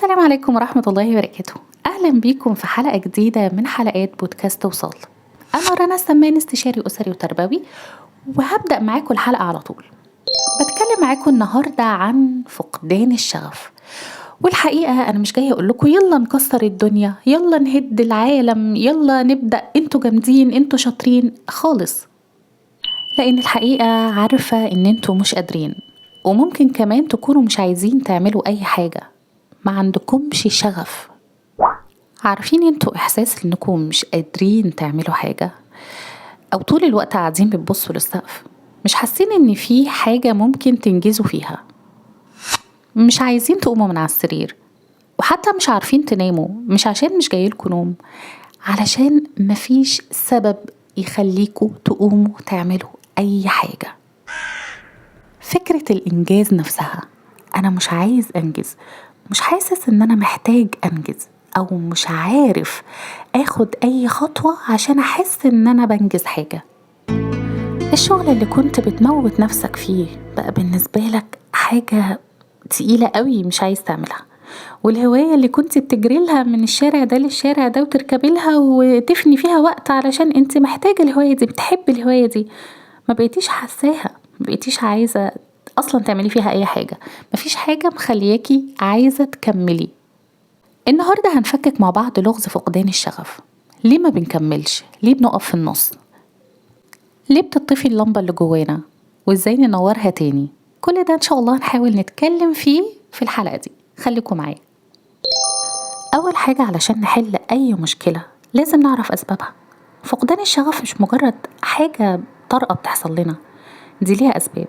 السلام عليكم ورحمة الله وبركاته. أهلا بيكم في حلقة جديدة من حلقات بودكاست وصال. أنا رنا سمان، استشاري أسري وتربوي، وهبدأ معاكم الحلقة على طول. بتكلم معاكم النهاردة عن فقدان الشغف. والحقيقة أنا مش جاية أقول لكم يلا نكسر الدنيا، يلا نهد العالم، يلا نبدأ، انتوا جامدين، انتوا شاطرين خالص. لأن الحقيقة عارفة إن انتوا مش قادرين، وممكن كمان تكونوا مش عايزين تعملوا أي حاجة، ما عندكمش شغف. عارفين انتوا احساس انكم مش قادرين تعملوا حاجة، او طول الوقت قاعدين بتبصوا للسقف، مش حاسين ان في حاجة ممكن تنجزوا فيها، مش عايزين تقوموا من على السرير، وحتى مش عارفين تناموا، مش عشان مش جايلكوا نوم، علشان مفيش سبب يخليكوا تقوموا تعملوا اي حاجة. فكرة الانجاز نفسها، انا مش عايز انجز، مش حاسس ان انا محتاج انجز، او مش عارف اخد اي خطوة عشان احس ان انا بنجز حاجة. الشغل اللي كنت بتموت نفسك فيه بقى بالنسبة لك حاجة تقيلة قوي مش عايز تعملها، والهواية اللي كنت بتجري لها من الشارع ده للشارع ده وتركبي لها وتفني فيها وقت علشان انت محتاجة الهواية دي، بتحب الهواية دي، ما بقيتيش حاساها، ما بقيتيش عايزة اصلا تعملي فيها اي حاجة، مفيش حاجة مخلياكي عايزة تكملي. النهاردة هنفكك مع بعض لغز فقدان الشغف. ليه ما بنكملش؟ ليه بنقف في النص؟ ليه بتطفي اللمبة اللي جوانا؟ وازاي ننورها تاني؟ كل ده ان شاء الله هنحاول نتكلم فيه في الحلقة دي، خليكم معايا. اول حاجة علشان نحل اي مشكلة لازم نعرف اسبابها. فقدان الشغف مش مجرد حاجة طارئة بتحصل لنا، دي ليها اسباب،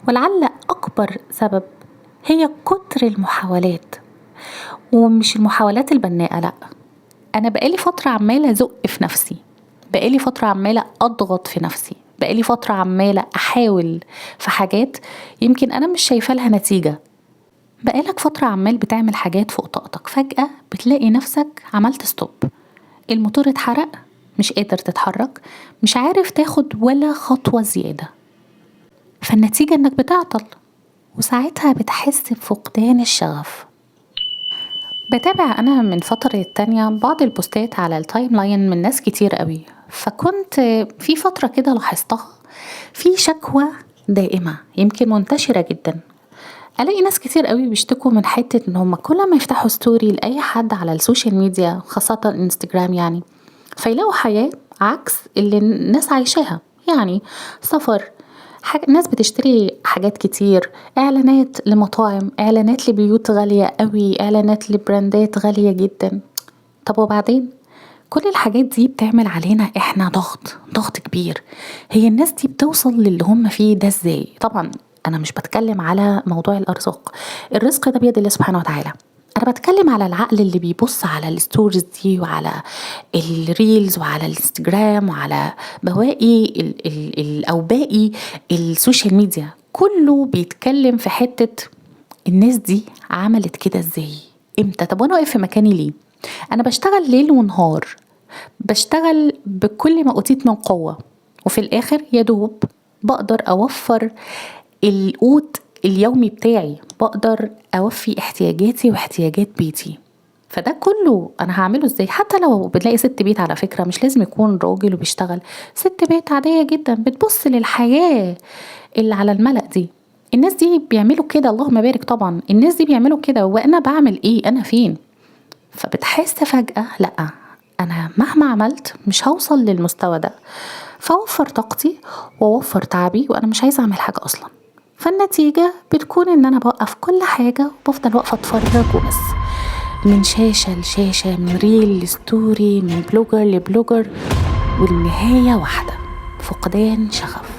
ولعل اكبر سبب هي كتر المحاولات، ومش المحاولات البناءة، لأ، أنا بقالي فترة عمالة أزق في نفسي، بقالي فترة عمالة أضغط في نفسي، بقالي فترة عمالة أحاول في حاجات يمكن أنا مش شايفة لها نتيجة. بقالك فترة عمال بتعمل حاجات فوق طاقتك، فجأة بتلاقي نفسك عملت ستوب، الموتور اتحرق، مش قادر تتحرك، مش عارف تاخد ولا خطوة زيادة، فالنتيجة انك بتعطل، وساعتها بتحس بفقدان الشغف. بتابع أنا من فترة للتانية بعض البوستات على التايم لاين من ناس كتير قوي، فكنت في فترة كده لاحظتها في شكوى دائمة يمكن منتشرة جدا. ألاقي ناس كتير قوي بيشتكوا من حتة إن هم كل ما يفتحوا ستوري لأي حد على السوشيال ميديا، خاصة الانستجرام يعني، فيلاقوا حياة عكس اللي الناس عايشاها، يعني سفر، ناس بتشتري حاجات كتير، اعلانات لمطاعم، اعلانات لبيوت غالية قوي، اعلانات لبراندات غالية جدا. طب وبعدين كل الحاجات دي بتعمل علينا احنا ضغط كبير. هي الناس دي بتوصل للي هم فيه ده ازاي؟ طبعا انا مش بتكلم على موضوع الارزاق، الرزق ده بيد الله سبحانه وتعالى، انا بتكلم على العقل اللي بيبص على الستوريز دي وعلى الريلز وعلى الانستجرام وعلى بواقي او باقي السوشيال ميديا، كله بيتكلم في حتة الناس دي عملت كده ازاي، امتى، طب وانا واقف في مكاني ليه؟ انا بشتغل ليل ونهار، بشتغل بكل ما أوتيت من قوة، وفي الآخر يدوب بقدر أوفر القوت اليومي بتاعي، بقدر أوفي احتياجاتي واحتياجات بيتي. فده كله أنا هعمله ازاي؟ حتى لو بنلاقي ست بيت، على فكرة مش لازم يكون راجل وبيشتغل، ست بيت عادية جدا بتبص للحياة اللي على الملأ دي، الناس دي بيعملوا كده، اللهم بارك، طبعا الناس دي بيعملوا كده، وأنا بعمل ايه؟ أنا فين؟ فبتحس فجأة لأ، أنا مهما عملت مش هوصل للمستوى ده، فوفر طاقتي ووفر تعبي وأنا مش عايزة أعمل حاجة أصلا. فالنتيجة بتكون إن أنا بوقف كل حاجة وبفضل واقفة أتفرج وبس، من شاشة لشاشة، من ريل لستوري، من بلوجر لبلوجر، والنهاية واحدة، فقدان شغف.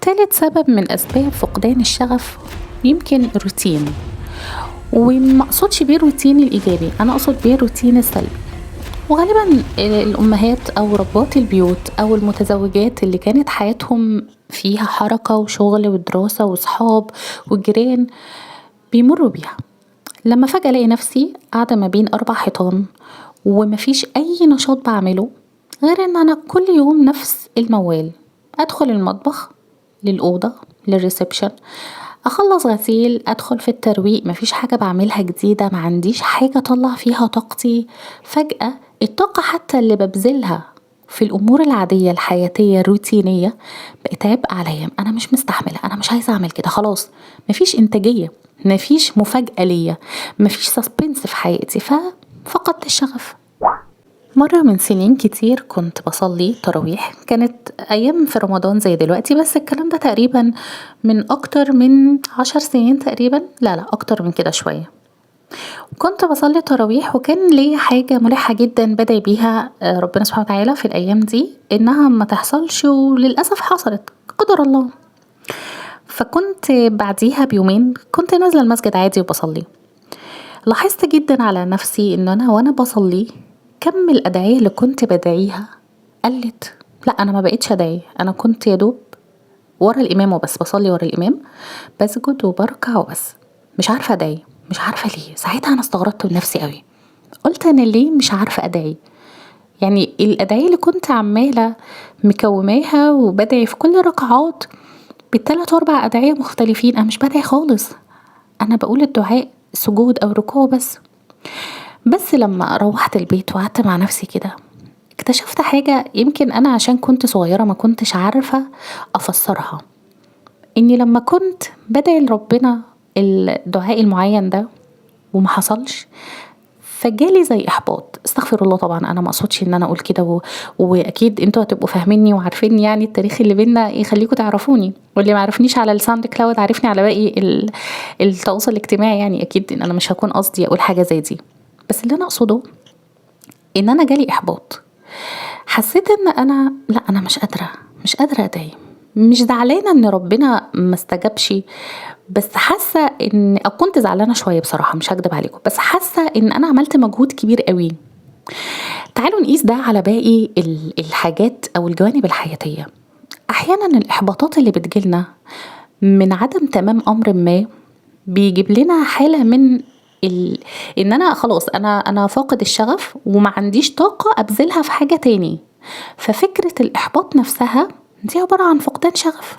تالت سبب من أسباب فقدان الشغف يمكن روتين، وما اقصدش بيه الروتين الايجابي، انا اقصد بيه الروتين السلبي. وغالبا الامهات او ربات البيوت او المتزوجات اللي كانت حياتهم فيها حركة وشغل ودراسة وصحاب وجيران بيمروا بيها، لما فجأة الاقي نفسي قاعدة ما بين 4 حيطان ومفيش اي نشاط بعمله غير ان انا كل يوم نفس الموال، ادخل المطبخ، للأوضة، للريسبشن، اخلص غسيل، ادخل في الترويق، مفيش حاجة بعملها جديدة، ما عنديش حاجة اطلع فيها طاقتي. فجأة الطاقة حتى اللي ببذلها في الامور العادية الحياتية الروتينية بقت عبء عليا. انا مش مستحملة، انا مش عايزة اعمل كده، خلاص مفيش انتاجية، مفيش مفاجأة ليا، مفيش سسبنس في حياتي، ففقدت الشغف. مرة من سنين كتير كنت بصلي تراويح، كانت أيام في رمضان زي دلوقتي، بس الكلام ده تقريبا من أكتر من 10 سنين تقريبا، لا أكتر من كده شوية. كنت بصلي تراويح وكان ليا حاجة ملحة جدا بدعي بيها ربنا سبحانه وتعالى في الأيام دي إنها ما تحصلش، وللأسف حصلت قدر الله. فكنت بعديها بيومين كنت نازلة المسجد عادي وبصلي، لاحظت جدا على نفسي إن أنا وأنا بصلي كم الأدعية اللي كنت بدعيها قلت. لا أنا ما بقيتش أدعي، أنا كنت يدوب ورا الإمام وبس، بصلي ورا الإمام، بسجد وبركع وبس، مش عارفة أدعي. مش عارفة ليه، ساعتها أنا استغربت من نفسي قوي، قلت أنا ليه مش عارفة أدعي؟ يعني الأدعية اللي كنت عمالة مكوماها وبدعي في كل ركعات بالتلات واربع أدعية مختلفين، أنا مش بدعي خالص، أنا بقول الدعاء سجود أو ركوع بس. بس لما روحت البيت وقعدت مع نفسي كده اكتشفت حاجة، يمكن أنا عشان كنت صغيرة ما كنتش عارفة أفسرها. إني لما كنت بدعي لربنا الدعاء المعين ده وما حصلش، فجالي زي إحباط. استغفر الله، طبعا أنا ما أقصدش إن أنا أقول كده وأكيد أنتوا هتبقوا فاهميني وعارفين يعني التاريخ اللي بينا يخليكوا تعرفوني، واللي ما عرفنيش على الساوند كلاود عارفني على باقي التواصل الاجتماعي، يعني أكيد إن أنا مش هكون قصدي أقول حاجة زي دي. بس اللي أنا أقصده إن أنا جالي إحباط، حسيت ان انا لا انا مش قادرة ادعي. مش زعلانة ان ربنا ما استجابش، بس حاسة ان او كنت زعلانة شوية بصراحة مش هكدب عليكم، بس حاسة ان انا عملت مجهود كبير قوي. تعالوا نقيس ده على باقي الحاجات او الجوانب الحياتية. احيانا الاحباطات اللي بتجيلنا من عدم تمام امر ما بيجيب لنا حالة من ان انا خلاص انا فاقد الشغف وما عنديش طاقة ابذلها في حاجة تاني. ففكرة الاحباط نفسها دي عبارة عن فقدان شغف.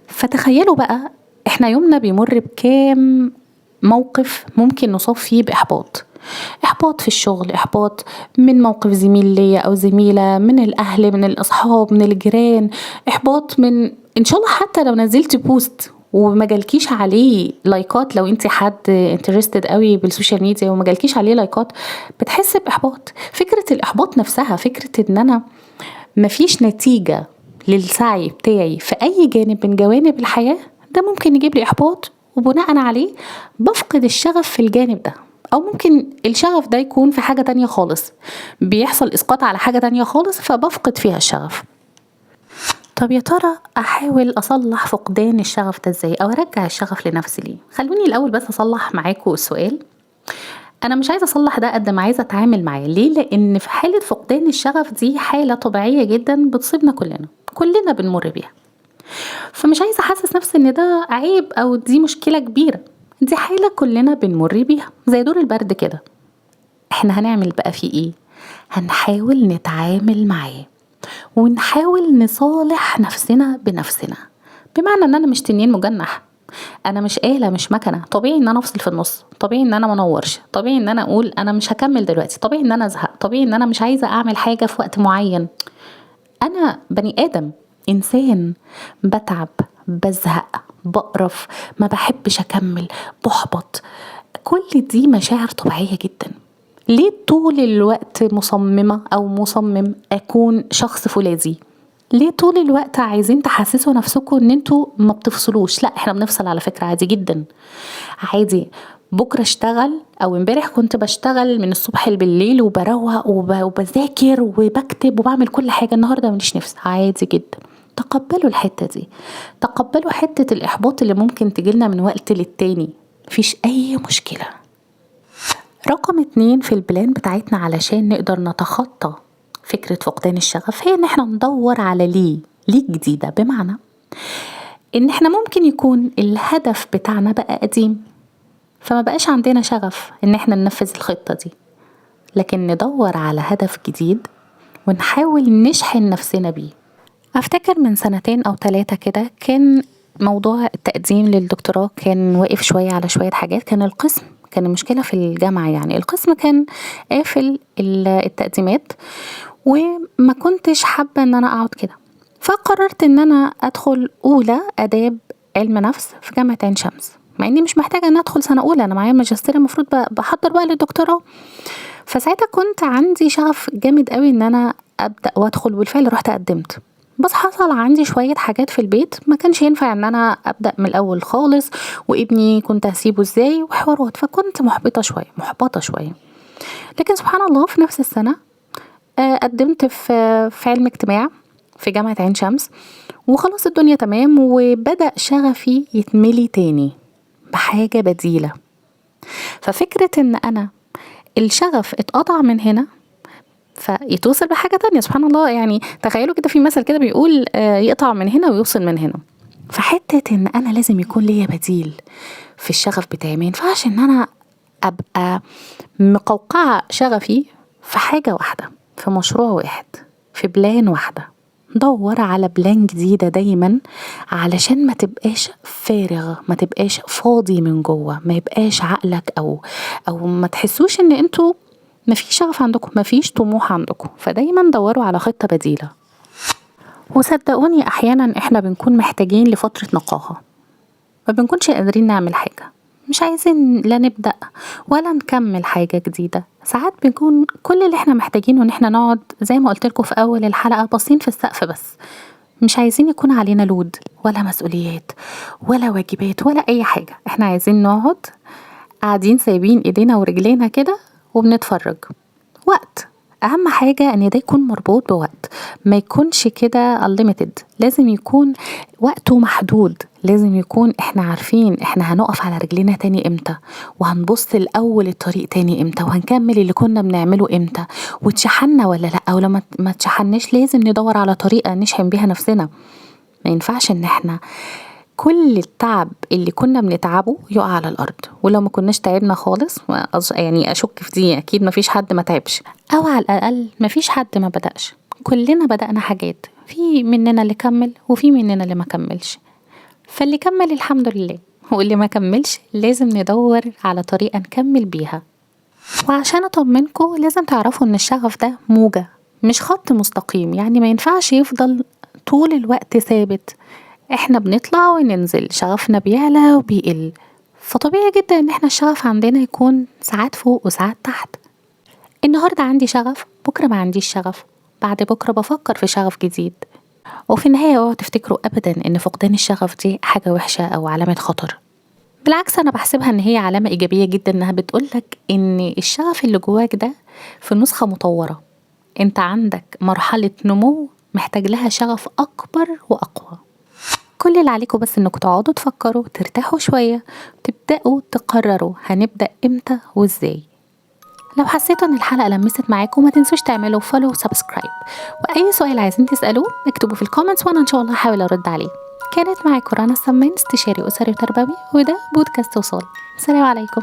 فتخيلوا بقى احنا يومنا بيمر بكام موقف ممكن نصاب فيه باحباط. احباط في الشغل، احباط من موقف زميل ليا او زميلة، من الاهل، من الاصحاب، من الجيران، احباط من ان شاء الله حتى لو نزلت بوست وما جالكيش عليه لايكات، لو انت حد انترستد قوي بالسوشيال ميديا وما جالكيش عليه لايكات بتحس باحباط. فكرة الاحباط نفسها، فكرة ان انا مفيش نتيجة للسعي بتاعي في اي جانب من جوانب الحياة، ده ممكن يجيب لي احباط، وبناء عليه بفقد الشغف في الجانب ده. او ممكن الشغف ده يكون في حاجة تانية خالص، بيحصل اسقاط على حاجة تانية خالص فبفقد فيها الشغف. طب يا ترى احاول اصلح فقدان الشغف ده ازاي، او ارجع الشغف لنفسي ليه؟ خلوني الاول بس اصلح معاكم السؤال. انا مش عايزه اصلح ده قد ما عايزه اتعامل معاه. ليه؟ لان في حاله فقدان الشغف دي حاله طبيعيه جدا بتصيبنا كلنا بنمر بيها. فمش عايزه احسس نفسي ان ده عيب او دي مشكله كبيره، دي حاله كلنا بنمر بيها زي دور البرد كده. احنا هنعمل بقى فيه ايه؟ هنحاول نتعامل معاه ونحاول نصالح نفسنا بنفسنا. بمعنى ان انا مش تنين مجنح، انا مش آلة، مش مكنة. طبيعي ان انا افصل في النص، طبيعي ان انا منورش، طبيعي ان انا اقول انا مش هكمل دلوقتي، طبيعي ان انا ازهق، طبيعي ان انا مش عايزة اعمل حاجة في وقت معين. انا بني ادم، انسان، بتعب، بزهق، بقرف، ما بحبش اكمل، بحبط. كل دي مشاعر طبيعية جدا. ليه طول الوقت مصممة او مصمم اكون شخص فولاذي؟ ليه طول الوقت عايزين تحسسوا نفسكم ان انتوا ما بتفصلوش؟ لا احنا بنفصل على فكرة، عادي جدا، عادي. بكرة اشتغل، او امبارح كنت بشتغل من الصبح بالليل وبروق وبذاكر وبكتب وبعمل كل حاجة، النهاردة ماليش نفس، عادي جدا. تقبلوا الحتة دي، تقبلوا حتة الاحباط اللي ممكن تجيلنا من وقت للتاني، مفيش اي مشكلة. رقم 2 في البلان بتاعتنا علشان نقدر نتخطى فكرة فقدان الشغف هي ان احنا ندور على ليه جديدة. بمعنى ان احنا ممكن يكون الهدف بتاعنا بقى قديم، فما بقاش عندنا شغف ان احنا ننفذ الخطة دي، لكن ندور على هدف جديد ونحاول نشحن نفسنا بيه. افتكر من 2 أو 3 كده كان موضوع التقديم للدكتوراه كان واقف شوية على شوية حاجات. كان القسم، كان المشكلة في الجامعة، يعني القسم كان قافل التقديمات، وما كنتش حابة ان انا اقعد كده. فقررت ان انا ادخل اولى اداب علم نفس في جامعة عين شمس، مع اني مش محتاجة ان ادخل سنة اولى، انا معايا ماجستير المفروض بحضر بقى للدكتوراه. فساعتها كنت عندي شغف جامد قوي ان انا ابدأ وادخل، وبالفعل رحت قدمت. بس حصل عندي شوية حاجات في البيت، ما كانش ينفع ان انا ابدأ من الاول خالص، وابني كنت هسيبه ازاي وحوارات، فكنت محبطة شوية. لكن سبحان الله في نفس السنة قدمت في علم اجتماع في جامعة عين شمس، وخلاص الدنيا تمام، وبدأ شغفي يتملي تاني بحاجة بديلة. ففكرة ان انا الشغف اتقطع من هنا فيتوصل بحاجة تانية، سبحان الله. يعني تخيلوا كده، في مثل كده بيقول يقطع من هنا ويوصل من هنا. فحتة ان انا لازم يكون ليا بديل في الشغف بتاعي، ما ينفعش ان انا ابقى مقوقعة شغفي في حاجة واحدة، في مشروع واحد، في بلان واحدة. دور على بلان جديدة دايما، علشان ما تبقاش فارغ، ما تبقاش فاضي من جوه، ما يبقاش عقلك او ما تحسوش ان انتوا مفيش شغف عندكم، مفيش طموح عندكم. فدايما دوروا على خطة بديلة. وصدقوني احيانا احنا بنكون محتاجين لفترة نقاهة، ما بنكونش قادرين نعمل حاجة، مش عايزين لا نبدأ ولا نكمل حاجة جديدة. ساعات بنكون كل اللي احنا محتاجينه ان احنا نقعد زي ما قلتلكوا في اول الحلقة، باصين في السقف بس، مش عايزين يكون علينا لود ولا مسؤوليات ولا واجبات ولا اي حاجة. احنا عايزين نقعد قاعدين سايبين ايدينا ورجلينا كده وبنتفرج. وقت، اهم حاجة ان ده يكون مربوط بوقت، ما يكونش كده unlimited، لازم يكون وقته محدود. لازم يكون احنا عارفين احنا هنقف على رجلينا تاني امتى، وهنبص الاول الطريق تاني امتى، وهنكمل اللي كنا بنعمله امتى، واتشحنا ولا لا. او لما ما اتشحناش لازم ندور على طريقة نشحن بيها نفسنا. ما ينفعش ان احنا كل التعب اللي كنا بنتعبه يقع على الارض، ولو ما كناش تعبنا خالص، يعني اشك في دي، اكيد ما فيش حد ما تعبش، او على الاقل ما فيش حد ما بدأش. كلنا بدأنا حاجات، في مننا اللي كمل وفي مننا اللي ما كملش. فاللي كمل الحمد لله، واللي ما كملش لازم ندور على طريقة نكمل بيها. وعشان اطمنكم لازم تعرفوا ان الشغف ده موجة مش خط مستقيم، يعني ما ينفعش يفضل طول الوقت ثابت. احنا بنطلع وننزل، شغفنا بيعلى وبيقل. فطبيعي جدا ان احنا الشغف عندنا يكون ساعات فوق وساعات تحت. النهاردة عندي شغف، بكرة ما عنديش شغف، بعد بكرة بفكر في شغف جديد. وفي النهاية اوعوا تفتكروا ابدا ان فقدان الشغف دي حاجة وحشة او علامة خطر. بالعكس، انا بحسبها ان هي علامة ايجابية جدا، انها بتقولك ان الشغف اللي جواك ده في نسخة مطورة. انت عندك مرحلة نمو محتاج لها شغف اكبر واقوى. كل اللي عليكم بس انكم تقعدوا تفكروا، ترتاحوا شوية، تبدأوا تقرروا هنبدأ امتى وازاي. لو حسيتوا ان الحلقة لمست معاكم ما تنسوش تعملوا فولو وسبسكرايب، واي سؤال عايزين تسألوه اكتبوا في الكومنتس وانا ان شاء الله هحاول ارد عليه. كانت معاكم رنا السمان، استشاري اسري وتربوي، وده بودكاست وصال. سلام عليكم.